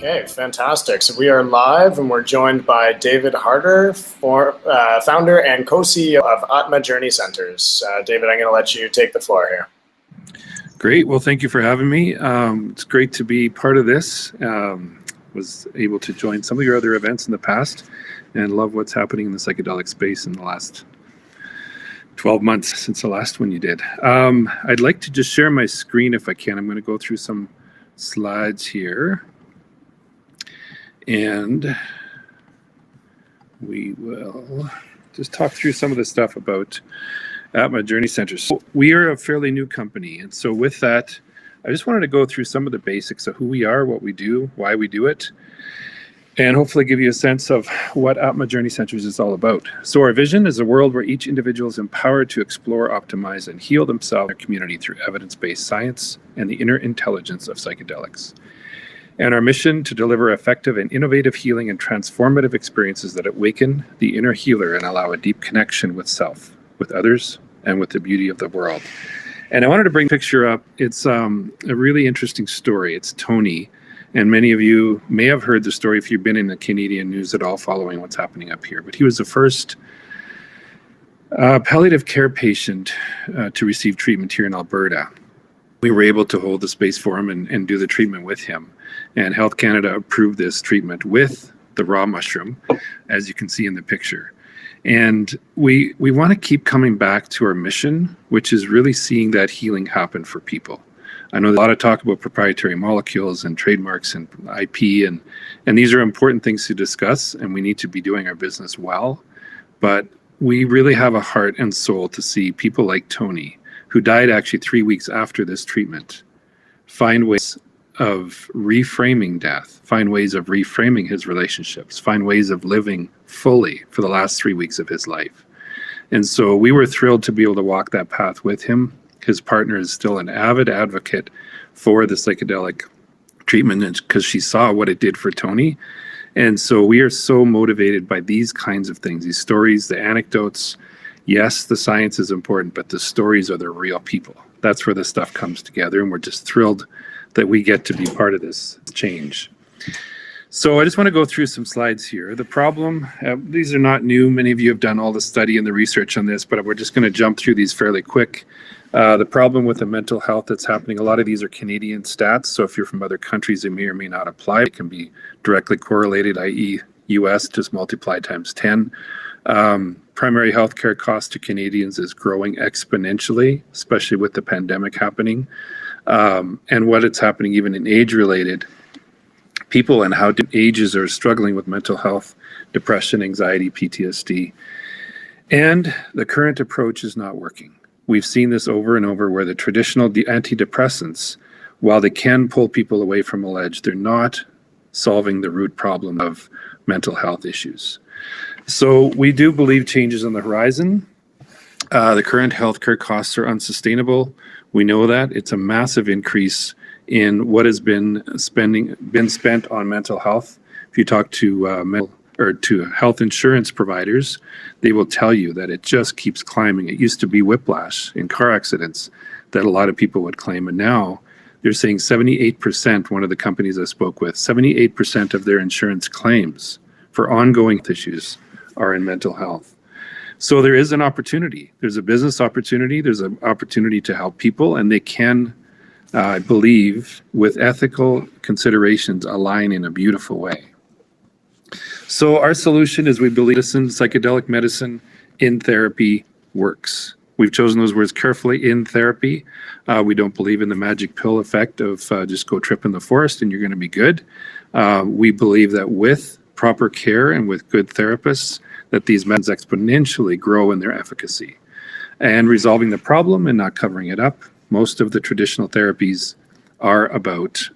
Okay, fantastic. So we are live and we're joined by David Harder, founder and co-CEO of ATMA Journey Centers. David, I'm going to let you take the floor here. Great. Well, thank you for having me. It's great to be part of this. Was able to join some of your other events in the past and love what's happening in the psychedelic space in the last 12 months since the last one you did. I'd like to just share my screen if I can. I'm going to go through some slides here. And we will just talk through some of the stuff about ATMA Journey Centers. So we are a fairly new company. And so with that, I just wanted to go through some of the basics of who we are, what we do, why we do it, and hopefully give you a sense of what ATMA Journey Centers is all about. So our vision is a world where each individual is empowered to explore, optimize, and heal themselves and their community through evidence-based science and the inner intelligence of psychedelics. And our mission to deliver effective and innovative healing and transformative experiences that awaken the inner healer and allow a deep connection with self, with others, and with the beauty of the world. And I wanted to bring a picture up. It's a really interesting story. It's Tony. And many of you may have heard the story if you've been in the Canadian news at all following what's happening up here. But he was the first palliative care patient to receive treatment here in Alberta. We were able to hold the space for him and do the treatment with him. And Health Canada approved this treatment with the raw mushroom, as you can see in the picture. And we want to keep coming back to our mission, which is really seeing that healing happen for people. I know there's a lot of talk about proprietary molecules and trademarks and IP, and these are important things to discuss, and we need to be doing our business well. But we really have a heart and soul to see people like Tony, who died actually 3 weeks after this treatment, find ways of reframing death, find ways of reframing his relationships, find ways of living fully for the last 3 weeks of his life. And so we were thrilled to be able to walk that path with him. His partner is still an avid advocate for the psychedelic treatment because she saw what it did for Tony. And so we are so motivated by these kinds of things, these stories, the anecdotes. Yes, the science is important, but the stories are the real people. That's where the stuff comes together, and we're just thrilled that we get to be part of this change. So I just want to go through some slides here. The problem, these are not new. Many of you have done all the study and the research on this, but we're just going to jump through these fairly quick. The problem with the mental health that's happening, a lot of these are Canadian stats, so if you're from other countries, they may or may not apply. It can be directly correlated, i.e. US, just multiply times 10. Primary healthcare costs to Canadians is growing exponentially, especially with the pandemic happening. And what it's happening even in age-related people and how ages are struggling with mental health, depression, anxiety, PTSD. And the current approach is not working. We've seen this over and over where the traditional antidepressants, while they can pull people away from a ledge, they're not solving the root problem of mental health issues. So we do believe changes on the horizon. The current healthcare costs are unsustainable. We know that. It's a massive increase in what has been spent on mental health. If you talk to health insurance providers, they will tell you that it just keeps climbing. It used to be whiplash in car accidents that a lot of people would claim, and now they're saying 78%, one of the companies I spoke with, 78% of their insurance claims for ongoing issues are in mental health. So there is an opportunity. There's a business opportunity. There's an opportunity to help people, and they can, I believe, with ethical considerations, align in a beautiful way. So our solution is we believe psychedelic medicine in therapy works. We've chosen those words carefully, in therapy. We don't believe in the magic pill effect of just go trip in the forest and you're going to be good. We believe that with proper care and with good therapists, that these meds exponentially grow in their efficacy. And resolving the problem and not covering it up. Most of the traditional therapies are about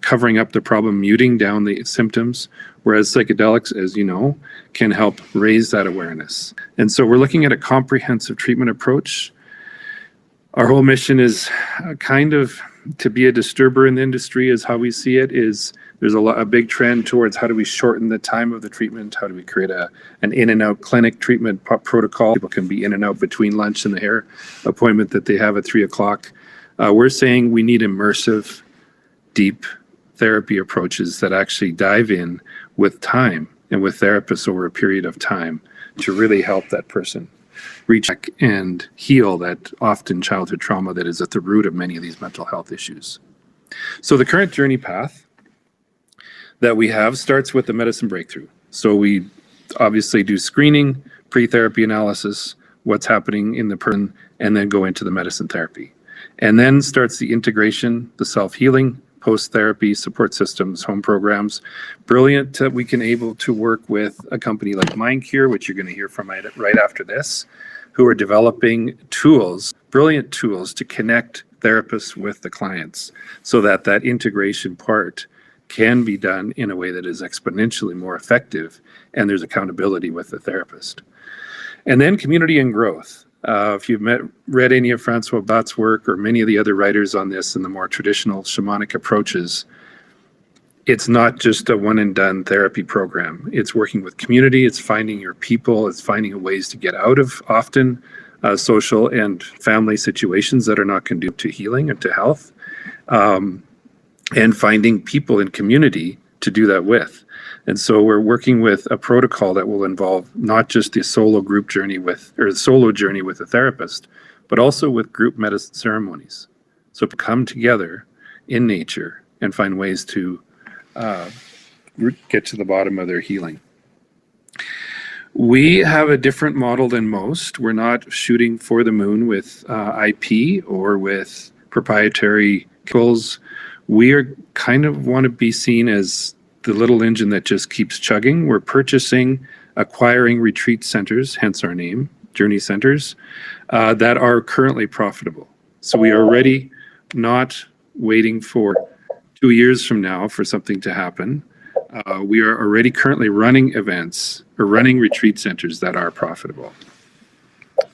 covering up the problem, muting down the symptoms, whereas psychedelics, as you know, can help raise that awareness. And so we're looking at a comprehensive treatment approach. Our whole mission is kind of to be a disturber in the industry, is how we see it. Is there's a big trend towards how do we shorten the time of the treatment? How do we create an in and out clinic treatment protocol? People can be in and out between lunch and the hair appointment that they have at 3 o'clock. We're saying we need immersive, deep therapy approaches that actually dive in with time and with therapists over a period of time to really help that person reach back and heal that often childhood trauma that is at the root of many of these mental health issues. So the current journey path that we have starts with the medicine breakthrough. So we obviously do screening, pre-therapy analysis, what's happening in the person, and then go into the medicine therapy. And then starts the integration, the self-healing, post-therapy, support systems, home programs. Brilliant that we can able to work with a company like MindCure, which you're going to hear from right after this, who are developing tools, brilliant tools to connect therapists with the clients so that that integration part can be done in a way that is exponentially more effective, and there's accountability with the therapist. And then community and growth. If you've read any of Francois Bat's work or many of the other writers on this and the more traditional shamanic approaches, it's not just a one and done therapy program. It's working with community, it's finding your people, it's finding ways to get out of often social and family situations that are not conducive to healing and to health, and finding people in community to do that with. And so we're working with a protocol that will involve not just the solo group journey with, or the solo journey with a therapist, but also with group medicine ceremonies. So come together in nature and find ways to get to the bottom of their healing. We have a different model than most. We're not shooting for the moon with IP or with proprietary tools. We are kind of want to be seen as the little engine that just keeps chugging. We're purchasing, acquiring retreat centers, hence our name, Journey Centers, that are currently profitable. So we are already not waiting for 2 years from now for something to happen. We are already currently running events or running retreat centers that are profitable.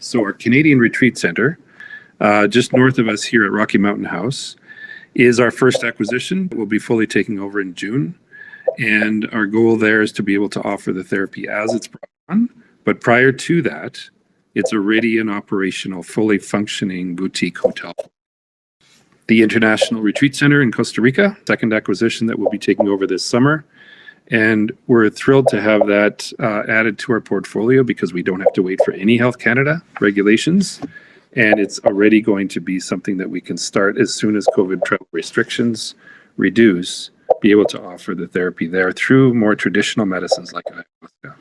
So our Canadian Retreat Center, just north of us here at Rocky Mountain House, is our first acquisition. We'll be fully taking over in June. And our goal there is to be able to offer the therapy as it's brought on. But prior to that, it's already an operational, fully functioning boutique hotel. The International Retreat Center in Costa Rica, second acquisition that we'll be taking over this summer. And we're thrilled to have that added to our portfolio because we don't have to wait for any Health Canada regulations. And it's already going to be something that we can start as soon as COVID travel restrictions reduce, be able to offer the therapy there through more traditional medicines like ayahuasca.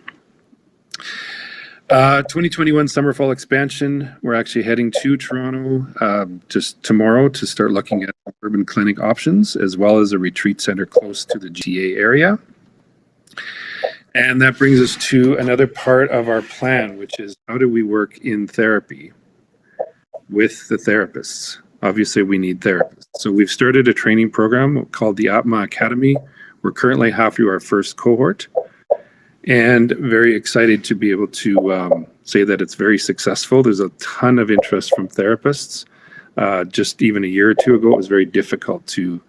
2021 summer fall expansion. We're actually heading to Toronto just tomorrow to start looking at urban clinic options as well as a retreat center close to the GTA area. And that brings us to another part of our plan, which is how do we work in therapy with the therapists? Obviously, we need therapists. So we've started a training program called the ATMA Academy. We're currently half through our first cohort and very excited to be able to say that it's very successful. There's a ton of interest from therapists. Just even a year or two ago, it was very difficult to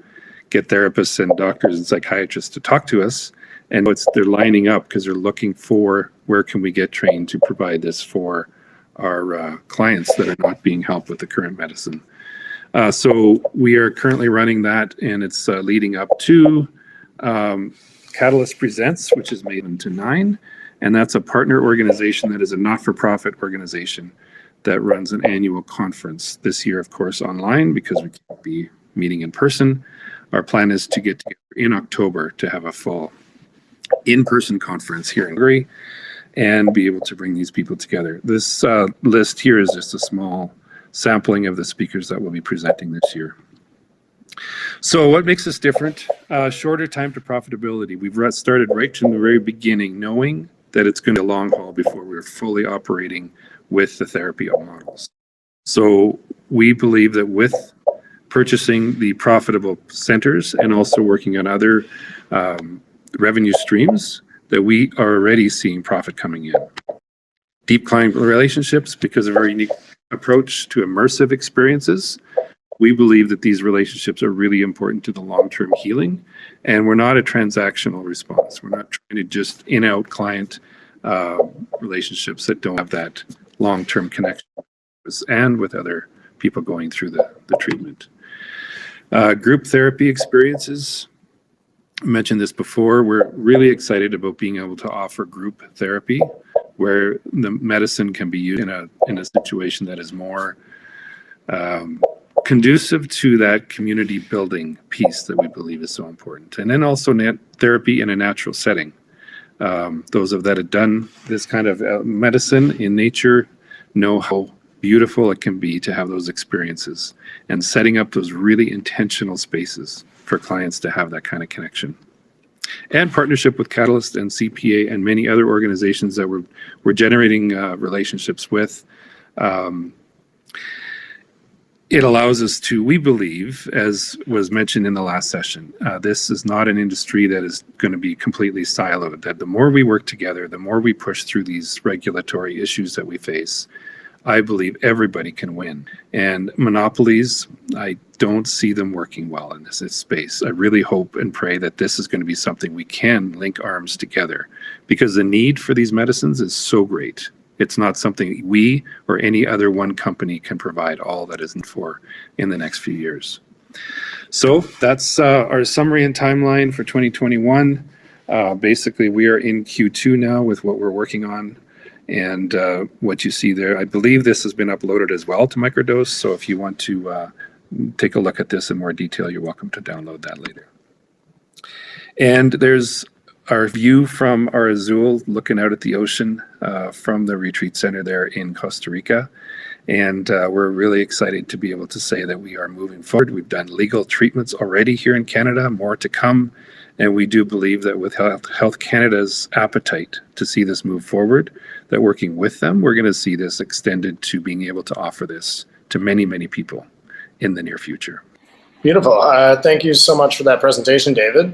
get therapists and doctors and psychiatrists to talk to us. And they're lining up because they're looking for where can we get trained to provide this for our clients that are not being helped with the current medicine. So we are currently running that, and it's leading up to Catalyst Presents, which is May 7 to 9, and that's a partner organization that is a not-for-profit organization that runs an annual conference. This year, of course, online because we can't be meeting in person. Our plan is to get together in October to have a full in-person conference here in Calgary and be able to bring these people together. This list here is just a small sampling of the speakers that will be presenting this year. So what makes us different? Shorter time to profitability. We've started right from the very beginning knowing that it's going to be a long haul before we're fully operating with the therapy models. So we believe that with purchasing the profitable centers and also working on other revenue streams, that we are already seeing profit coming in. Deep client relationships, because of our unique approach to immersive experiences, we believe that these relationships are really important to the long-term healing, and we're not a transactional response. We're not trying to just in-out client relationships that don't have that long-term connection and with other people going through the treatment. Group therapy experiences. mentioned this before, we're really excited about being able to offer group therapy where the medicine can be used in a situation that is more conducive to that community building piece that we believe is so important. And then also therapy in a natural setting. Those that have done this kind of medicine in nature know how beautiful it can be to have those experiences, and setting up those really intentional spaces for clients to have that kind of connection. And partnership with Catalyst and CPA and many other organizations that we're generating relationships with. It allows us to, we believe, as was mentioned in the last session, this is not an industry that is going to be completely siloed, that the more we work together, the more we push through these regulatory issues that we face, I believe everybody can win. And monopolies, I don't see them working well in this space. I really hope and pray that this is going to be something we can link arms together, because the need for these medicines is so great. It's not something we or any other one company can provide all that is needed for in the next few years. So that's our summary and timeline for 2021. Basically, we are in Q2 now with what we're working on. And what you see there, I believe this has been uploaded as well to Microdose. So if you want to take a look at this in more detail, you're welcome to download that later. And there's our view from our Azul looking out at the ocean from the retreat center there in Costa Rica. And we're really excited to be able to say that we are moving forward. We've done legal treatments already here in Canada, more to come. And we do believe that with Health Canada's appetite to see this move forward, that working with them, we're going to see this extended to being able to offer this to many, many people in the near future. Beautiful. Thank you so much for that presentation, David.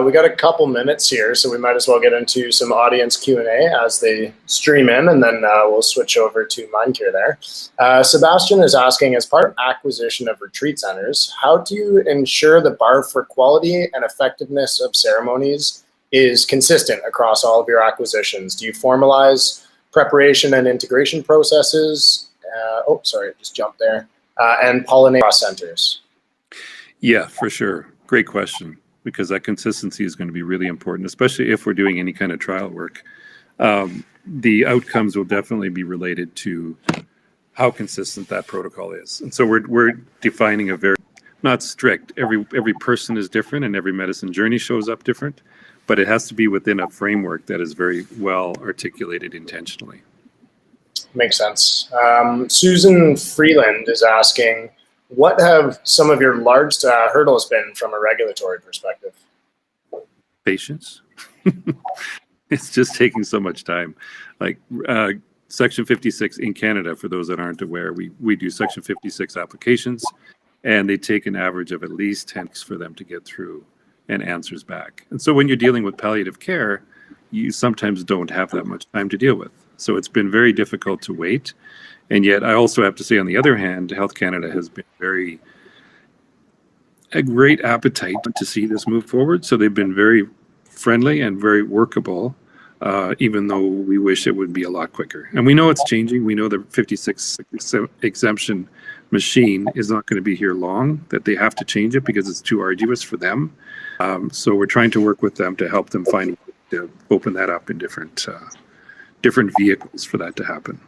We got a couple minutes here, so we might as well get into some audience Q&A as they stream in, and then we'll switch over to Mindcare there. Sebastian is asking, as part of acquisition of retreat centers, how do you ensure the bar for quality and effectiveness of ceremonies is consistent across all of your acquisitions? Do you formalize preparation and integration processes? Just jumped there. And pollinate across centers? Yeah, for sure. Great question, because that consistency is going to be really important, especially if we're doing any kind of trial work. The outcomes will definitely be related to how consistent that protocol is. And so we're defining a very, not strict, every person is different and every medicine journey shows up different, but it has to be within a framework that is very well articulated intentionally. Makes sense. Susan Freeland is asking, what have some of your largest hurdles been from a regulatory perspective? Patience. It's just taking so much time. Like Section 56 in Canada, for those that aren't aware, we do Section 56 applications, and they take an average of at least 10 weeks for them to get through and answers back. And so when you're dealing with palliative care, you sometimes don't have that much time to deal with. So it's been very difficult to wait. And yet I also have to say, on the other hand, Health Canada has been a great appetite to see this move forward. So they've been very friendly and very workable, even though we wish it would be a lot quicker. And we know it's changing. We know the 56 exemption machine is not going to be here long, that they have to change it because it's too arduous for them. So we're trying to work with them to help them find to open that up in different vehicles for that to happen.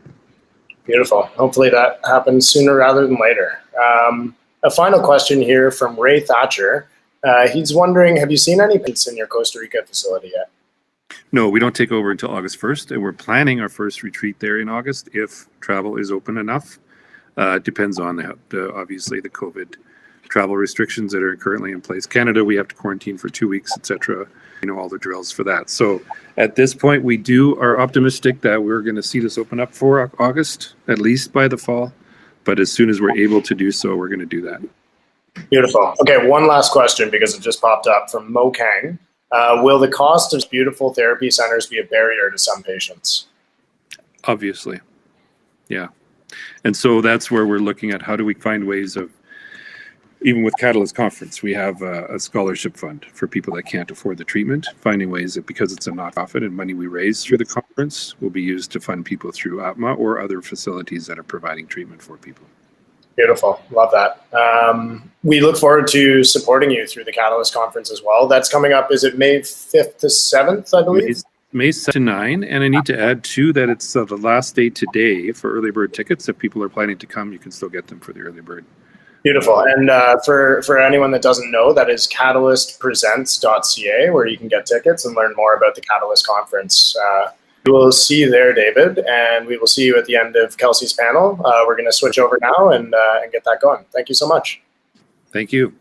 Beautiful. Hopefully that happens sooner rather than later. A final question here from Ray Thatcher. He's wondering, have you seen any patients in your Costa Rica facility yet? No, we don't take over until August 1st, and we're planning our first retreat there in August if travel is open enough. It depends on obviously the COVID travel restrictions that are currently in place. Canada, we have to quarantine for 2 weeks, etc. You know, all the drills for that. So at this point, we are optimistic that we're going to see this open up for August, at least by the fall. But as soon as we're able to do so, we're going to do that. Beautiful. Okay, one last question because it just popped up from Mo Kang. Will the cost of beautiful therapy centers be a barrier to some patients? Obviously, yeah. And so that's where we're looking at how do we find ways of, even with Catalyst Conference, we have a scholarship fund for people that can't afford the treatment, finding ways that because it's a not-for-profit and money we raise through the conference will be used to fund people through ATMA or other facilities that are providing treatment for people. Beautiful. Love that. We look forward to supporting you through the Catalyst Conference as well. That's coming up, is it May 5th to 7th, I believe? May 7 to 9, and I need to add too that it's the last day today for early bird tickets. If people are planning to come, you can still get them for the early bird. Beautiful. And for anyone that doesn't know, that is catalystpresents.ca, where you can get tickets and learn more about the Catalyst Conference. We will see you there, David, and we will see you at the end of Kelsey's panel. We're going to switch over now and get that going. Thank you so much. Thank you.